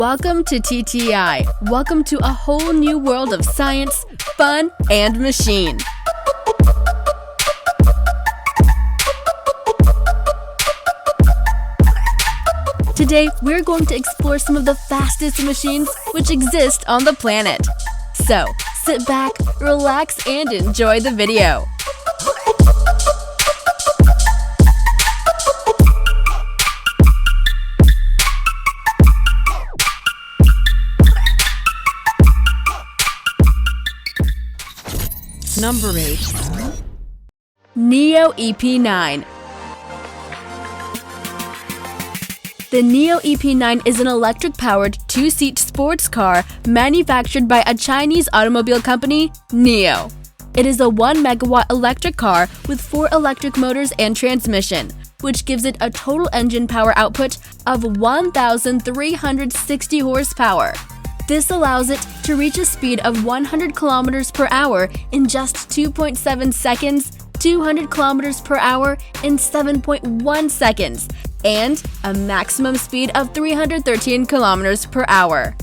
Welcome to TTI. Welcome to a whole new world of science, fun, and machine. Today, we're going to explore some of the fastest machines which exist on the planet. So, sit back, relax, and enjoy the video. Number 8. NIO EP9. The NIO EP9 is an electric-powered two-seat sports car manufactured by a Chinese automobile company, NIO. It is a 1-megawatt electric car with 4 electric motors and transmission, which gives it a total engine power output of 1,360 horsepower. This allows it to reach a speed of 100 kilometers per hour in just 2.7 seconds, 200 kilometers per hour in 7.1 seconds, and a maximum speed of 313 kilometers per hour.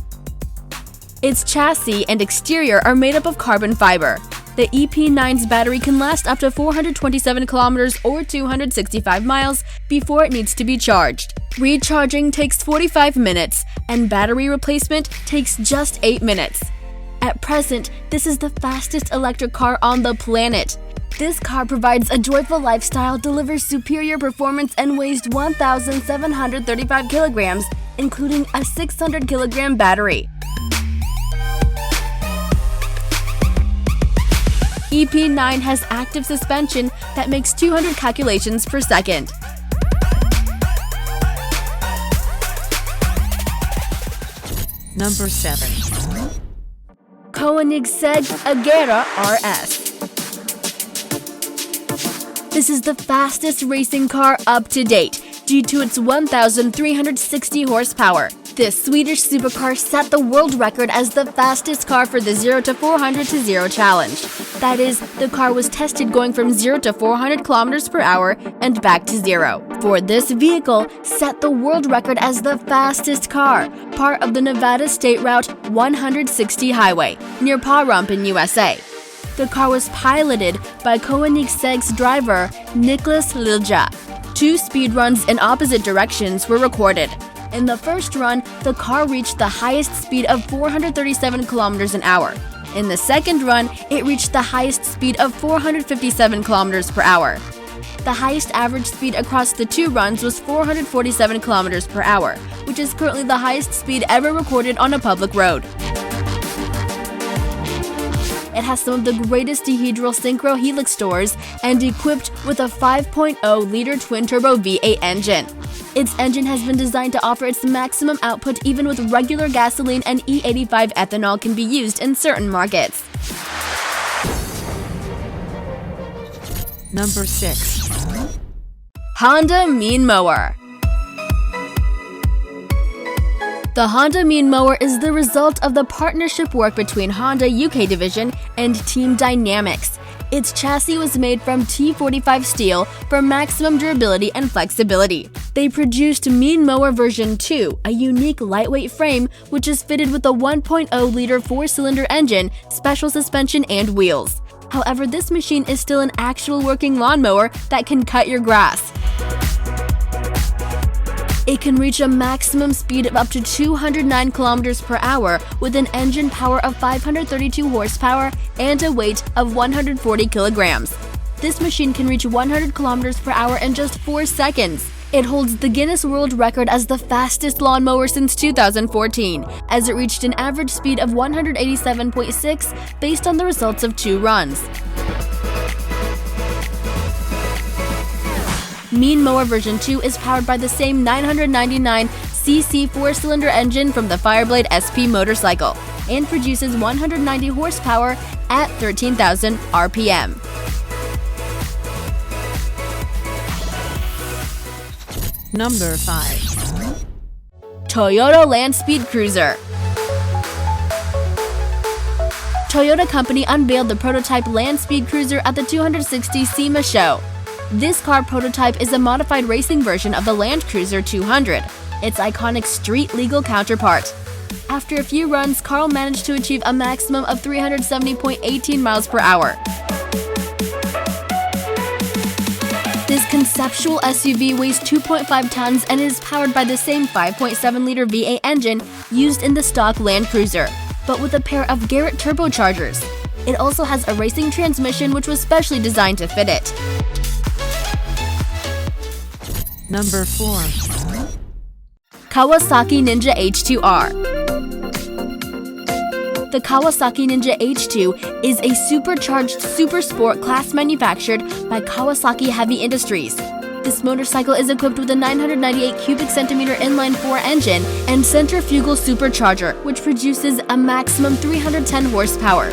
Its chassis and exterior are made up of carbon fiber. The EP9's battery can last up to 427 kilometers or 265 miles before it needs to be charged. Recharging takes 45 minutes, and battery replacement takes just 8 minutes. At present, this is the fastest electric car on the planet. This car provides a joyful lifestyle, delivers superior performance, and weighs 1,735 kilograms, including a 600-kilogram battery. EP9 has active suspension that makes 200 calculations per second. Number 7. Koenigsegg Agera RS. This is the fastest racing car up to date due to its 1,360 horsepower. This Swedish supercar set the world record as the fastest car for the 0 to 400 to 0 challenge. That is, the car was tested going from 0 to 400 kilometers per hour and back to 0. For this vehicle, set the world record as the fastest car, part of the Nevada State Route 160 highway, near Pahrump in USA. The car was piloted by Koenigsegg's driver, Niklas Lilja. 2 speed runs in opposite directions were recorded. In the first run, the car reached the highest speed of 437 kilometers an hour. In the second run, it reached the highest speed of 457 kilometers per hour. The highest average speed across the 2 runs was 447 kilometers per hour, which is currently the highest speed ever recorded on a public road. It has some of the greatest dihedral synchro-helix doors and equipped with a 5.0-liter twin-turbo V8 engine. Its engine has been designed to offer its maximum output even with regular gasoline, and E85 ethanol can be used in certain markets. Number 6. Honda Mean Mower. The Honda Mean Mower is the result of the partnership work between Honda UK division and Team Dynamics. Its chassis was made from T45 steel for maximum durability and flexibility. They produced Mean Mower version 2, a unique lightweight frame which is fitted with a 1.0-liter 4-cylinder engine, special suspension, and wheels. However, this machine is still an actual working lawnmower that can cut your grass. It can reach a maximum speed of up to 209 kilometers per hour with an engine power of 532 horsepower and a weight of 140 kilograms. This machine can reach 100 kilometers per hour in just 4 seconds. It holds the Guinness World Record as the fastest lawnmower since 2014, as it reached an average speed of 187.6 based on the results of 2 runs. Mean Mower version 2 is powered by the same 999cc 4-cylinder engine from the Fireblade SP motorcycle and produces 190 horsepower at 13,000 RPM. Number 5. Toyota Land Speed Cruiser. Toyota Company unveiled the prototype Land Speed Cruiser at the 260 SEMA show. This car prototype is a modified racing version of the Land Cruiser 200, its iconic street-legal counterpart. After a few runs, Carl managed to achieve a maximum of 370.18 miles per hour. This conceptual SUV weighs 2.5 tons and is powered by the same 5.7-liter V8 engine used in the stock Land Cruiser, but with a pair of Garrett turbochargers. It also has a racing transmission which was specially designed to fit it. Number 4. Kawasaki Ninja H2R. The Kawasaki Ninja H2 is a supercharged super sport class manufactured by Kawasaki Heavy Industries. This motorcycle is equipped with a 998 cubic centimeter inline-4 engine and centrifugal supercharger, which produces a maximum 310 horsepower.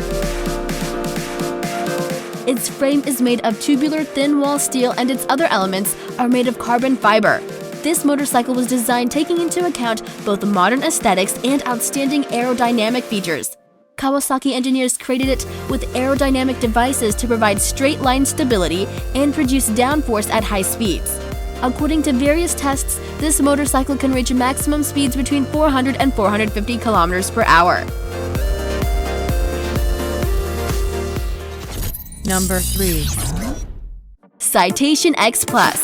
Its frame is made of tubular thin-wall steel and its other elements are made of carbon fiber. This motorcycle was designed taking into account both modern aesthetics and outstanding aerodynamic features. Kawasaki engineers created it with aerodynamic devices to provide straight-line stability and produce downforce at high speeds. According to various tests, this motorcycle can reach maximum speeds between 400 and 450 kilometers per hour. Number 3. Citation X Plus.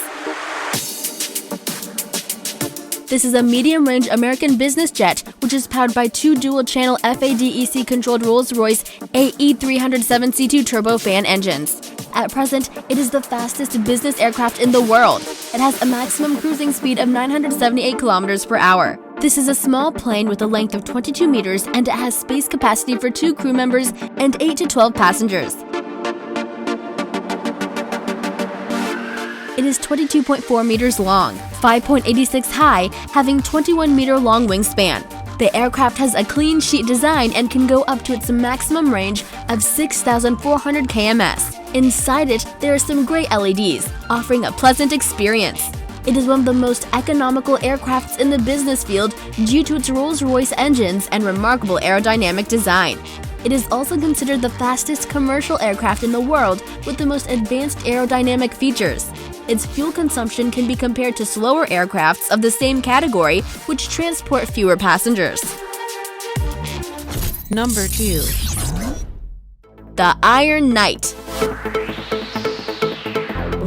This is a medium-range American business jet which is powered by two dual-channel FADEC-controlled Rolls-Royce AE307C2 turbofan engines. At present, it is the fastest business aircraft in the world. It has a maximum cruising speed of 978 kilometers per hour. This is a small plane with a length of 22 meters and it has space capacity for 2 crew members and 8 to 12 passengers. It is 22.4 meters long, 5.86 high, having 21-meter long wingspan. The aircraft has a clean sheet design and can go up to its maximum range of 6,400 kms. Inside it, there are some great LEDs, offering a pleasant experience. It is one of the most economical aircrafts in the business field due to its Rolls-Royce engines and remarkable aerodynamic design. It is also considered the fastest commercial aircraft in the world with the most advanced aerodynamic features. Its fuel consumption can be compared to slower aircrafts of the same category, which transport fewer passengers. Number 2. The Iron Knight.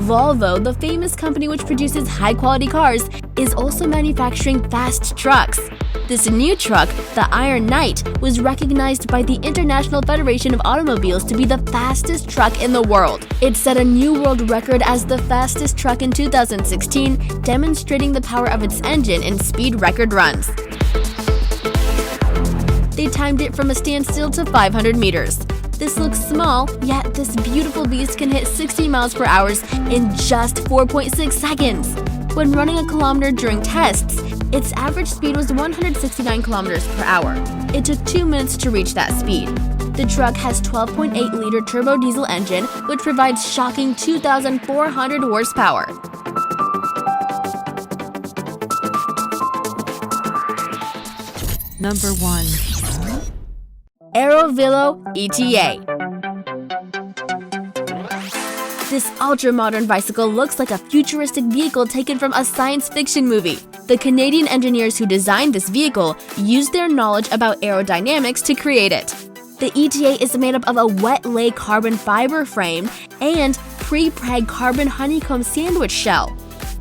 Volvo, the famous company which produces high-quality cars, is also manufacturing fast trucks. This new truck, the Iron Knight, was recognized by the International Federation of Automobiles to be the fastest truck in the world. It set a new world record as the fastest truck in 2016, demonstrating the power of its engine in speed record runs. They timed it from a standstill to 500 meters. This looks small, yet this beautiful beast can hit 60 miles per hour in just 4.6 seconds. When running a kilometer during tests, its average speed was 169 kilometers per hour. It took 2 minutes to reach that speed. The truck has 12.8-liter turbo diesel engine, which provides shocking 2,400 horsepower. Number 1. AeroVillo ETA. This ultra-modern bicycle looks like a futuristic vehicle taken from a science fiction movie. The Canadian engineers who designed this vehicle used their knowledge about aerodynamics to create it. The ETA is made up of a wet-lay carbon fiber frame and pre-preg carbon honeycomb sandwich shell.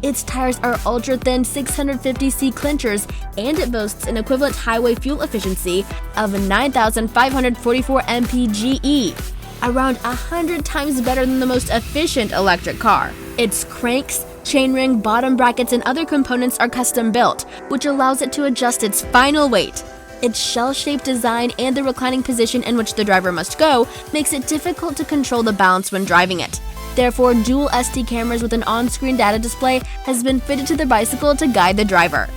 Its tires are ultra-thin 650C clinchers and it boasts an equivalent highway fuel efficiency of 9,544 mpge, around 100 times better than the most efficient electric car. Its cranks, chainring, bottom brackets, and other components are custom built, which allows it to adjust its final weight. Its shell-shaped design and the reclining position in which the driver must go makes it difficult to control the balance when driving it. Therefore, dual SD cameras with an on-screen data display has been fitted to the bicycle to guide the driver.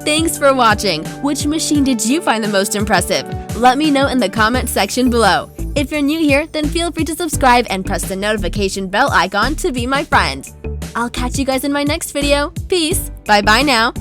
Thanks for watching! Which machine did you find the most impressive? Let me know in the comment section below. If you're new here, then feel free to subscribe and press the notification bell icon to be my friend. I'll catch you guys in my next video. Peace! Bye-bye now!